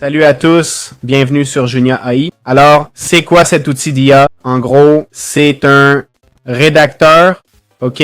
Salut à tous, bienvenue sur Junia AI. Alors, c'est quoi cet outil d'IA? En gros, c'est un rédacteur, ok?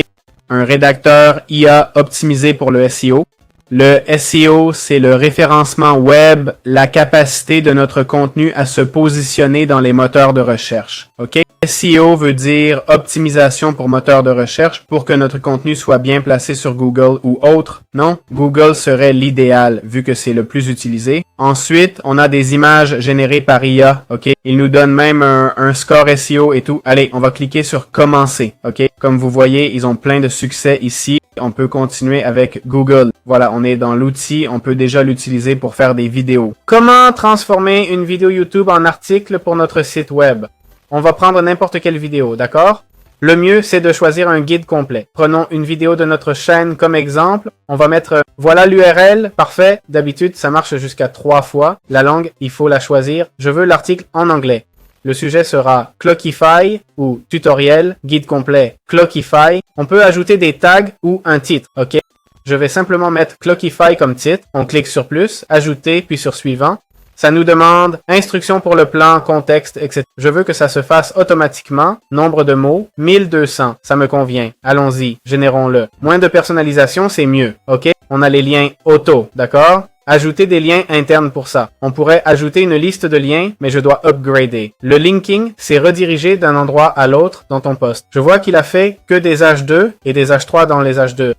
Un rédacteur IA optimisé pour le SEO. Le SEO, c'est le référencement web, la capacité de notre contenu à se positionner dans les moteurs de recherche, ok? SEO veut dire optimisation pour moteur de recherche pour que notre contenu soit bien placé sur Google ou autre. Non, Google serait l'idéal vu que c'est le plus utilisé. Ensuite, on a des images générées par IA, ok? Il nous donne même un score SEO et tout. Allez, on va cliquer sur commencer, ok? Comme vous voyez, ils ont plein de succès ici. On peut continuer avec Google. Voilà, on est dans l'outil, on peut déjà l'utiliser pour faire des vidéos. Comment transformer une vidéo YouTube en article pour notre site web? On va prendre n'importe quelle vidéo, d'accord? Le mieux, c'est de choisir un guide complet. Prenons une vidéo de notre chaîne comme exemple. On va mettre, voilà l'URL, parfait. D'habitude, ça marche jusqu'à 3 fois. La langue, il faut la choisir. Je veux l'article en anglais. Le sujet sera Clockify ou tutoriel, guide complet, Clockify. On peut ajouter des tags ou un titre, ok? Je vais simplement mettre Clockify comme titre. On clique sur plus, ajouter, puis sur suivant. Ça nous demande instructions pour le plan, contexte, etc. Je veux que ça se fasse automatiquement. Nombre de mots, 1200. Ça me convient. Allons-y, générons-le. Moins de personnalisation, c'est mieux, ok? On a les liens auto, d'accord? Ajouter des liens internes pour ça. On pourrait ajouter une liste de liens, mais je dois upgrader. Le linking, c'est rediriger d'un endroit à l'autre dans ton poste. Je vois qu'il a fait que des H2 et des H3 dans les H2.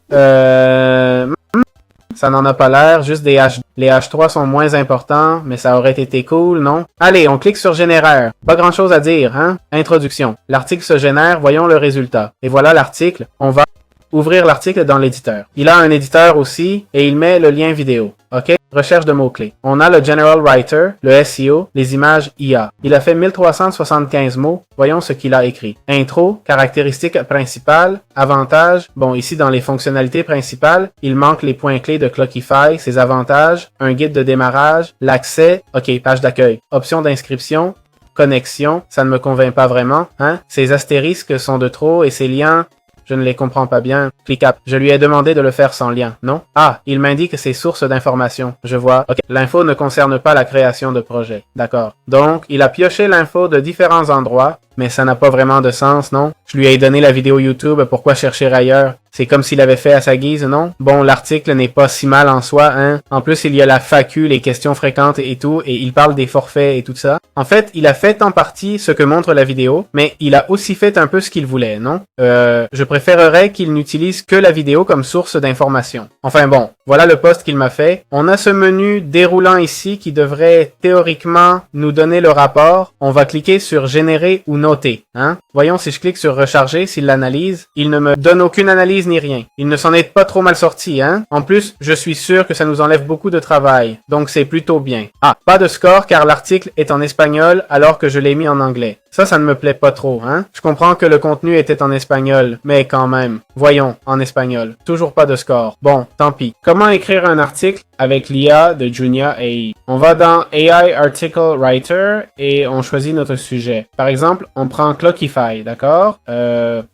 Ça n'en a pas l'air, juste des H2. Les H3 sont moins importants, mais ça aurait été cool, non? Allez, on clique sur généraire. Pas grand chose à dire, hein? Introduction. L'article se génère, voyons le résultat. Et voilà l'article. On va ouvrir l'article dans l'éditeur. Il a un éditeur aussi, et il met le lien vidéo. OK? Recherche de mots-clés. On a le General Writer, le SEO, les images IA. Il a fait 1375 mots. Voyons ce qu'il a écrit. Intro, caractéristiques principales, avantages. Bon, ici dans les fonctionnalités principales, il manque les points clés de Clockify, ses avantages, un guide de démarrage, l'accès, OK, page d'accueil, option d'inscription, connexion, ça ne me convainc pas vraiment, hein? Ces astérisques sont de trop et ces liens, je ne les comprends pas bien. ClickUp. Je lui ai demandé de le faire sans lien, non? Ah, il m'indique ses sources d'informations. Je vois. Ok, l'info ne concerne pas la création de projet. D'accord. Donc, il a pioché l'info de différents endroits, mais ça n'a pas vraiment de sens, non? Je lui ai donné la vidéo YouTube, pourquoi chercher ailleurs? C'est comme s'il avait fait à sa guise, non? Bon, l'article n'est pas si mal en soi, hein? En plus, il y a la FAQ, les questions fréquentes et tout, et il parle des forfaits et tout ça. En fait, il a fait en partie ce que montre la vidéo, mais il a aussi fait un peu ce qu'il voulait, non? Je préférerais qu'il n'utilise que la vidéo comme source d'information. Enfin bon, voilà le post qu'il m'a fait. On a ce menu déroulant ici qui devrait théoriquement nous donner le rapport. On va cliquer sur générer ou noter, hein? Voyons si je clique sur recharger, s'il l'analyse. Il ne me donne aucune analyse ni rien. Il ne s'en est pas trop mal sorti, hein? En plus, je suis sûr que ça nous enlève beaucoup de travail. Donc c'est plutôt bien. Ah, pas de score car l'article est en espagnol alors que je l'ai mis en anglais. Ça ne me plaît pas trop, hein? Je comprends que le contenu était en espagnol, mais quand même. Voyons, en espagnol. Toujours pas de score. Bon, tant pis. Comment écrire un article avec l'IA de Junia AI? On va dans AI Article Writer et on choisit notre sujet. Par exemple, on prend Clockify, d'accord?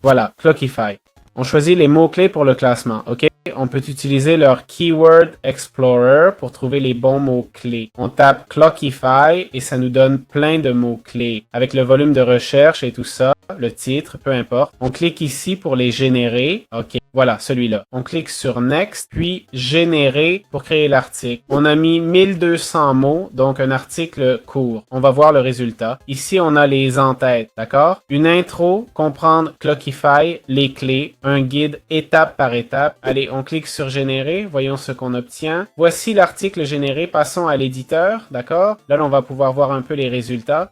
Voilà, Clockify. On choisit les mots-clés pour le classement, ok? On peut utiliser leur Keyword Explorer pour trouver les bons mots-clés. On tape Clockify et ça nous donne plein de mots-clés. Avec le volume de recherche et tout ça, le titre, peu importe. On clique ici pour les générer, ok? Voilà, celui-là. On clique sur Next, puis Générer pour créer l'article. On a mis 1200 mots, donc un article court. On va voir le résultat. Ici, on a les en-têtes, d'accord? Une intro, comprendre Clockify, les clés, un guide étape par étape. Allez, on clique sur Générer, voyons ce qu'on obtient. Voici l'article généré, passons à l'éditeur, d'accord? Là, on va pouvoir voir un peu les résultats.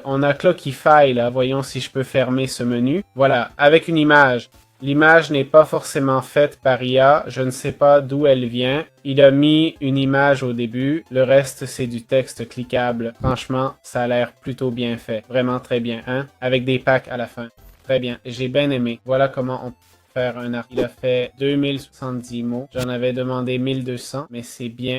On a Clockify, là, voyons si je peux fermer ce menu. Voilà, avec une image. L'image n'est pas forcément faite par IA, je ne sais pas d'où elle vient. Il a mis une image au début, le reste c'est du texte cliquable. Franchement, ça a l'air plutôt bien fait, vraiment très bien, hein? Avec des packs à la fin. Très bien, j'ai bien aimé. Voilà comment on peut faire un article. Il a fait 2070 mots, j'en avais demandé 1200, mais c'est bien